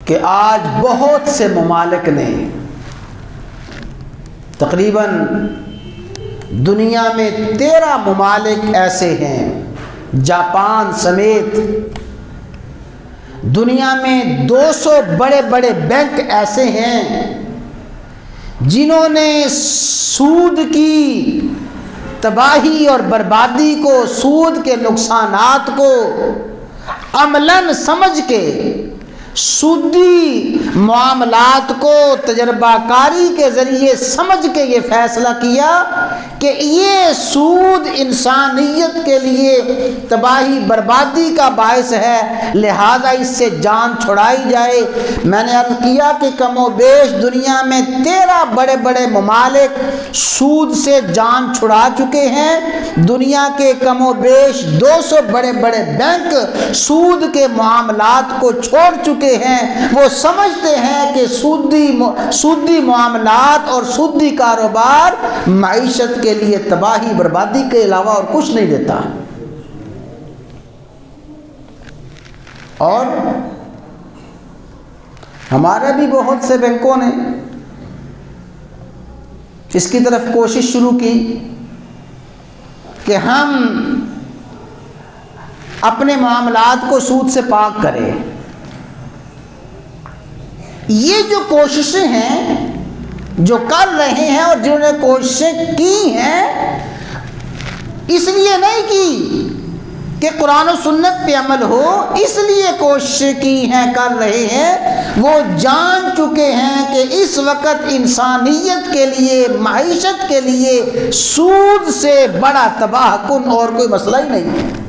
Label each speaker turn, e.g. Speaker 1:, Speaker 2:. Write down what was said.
Speaker 1: کہ آج بہت سے ممالک نے تقریباً دنیا میں 13 ممالک ایسے ہیں، جاپان سمیت دنیا میں 200 بڑے بڑے بینک ایسے ہیں جنہوں نے سود کی تباہی اور بربادی کو، سود کے نقصانات کو عملاً سمجھ کے، سودی معاملات کو تجربہ کاری کے ذریعے سمجھ کے یہ فیصلہ کیا کہ یہ سود انسانیت کے لیے تباہی بربادی کا باعث ہے، لہذا اس سے جان چھڑائی جائے۔ میں نے عرض کیا کہ کم و بیش دنیا میں 13 بڑے بڑے ممالک سود سے جان چھڑا چکے ہیں، دنیا کے کم و بیش 200 بڑے بڑے بینک سود کے معاملات کو چھوڑ چکے ہیں۔ وہ سمجھتے ہیں کہ سودی معاملات اور سودی کاروبار معیشت کے لیے تباہی بربادی کے علاوہ اور کچھ نہیں دیتا۔ اور ہمارے بھی بہت سے بینکوں نے اس کی طرف کوشش شروع کی کہ ہم اپنے معاملات کو سود سے پاک کریں۔ یہ جو کوششیں ہیں جو کر رہے ہیں اور جنہوں نے کوششیں کی ہیں، اس لیے نہیں کی کہ قرآن و سنت پہ عمل ہو، اس لیے کوششیں کی ہیں، کر رہے ہیں۔ وہ جان چکے ہیں کہ اس وقت انسانیت کے لیے، معیشت کے لیے سود سے بڑا تباہ کن اور کوئی مسئلہ ہی نہیں ہے۔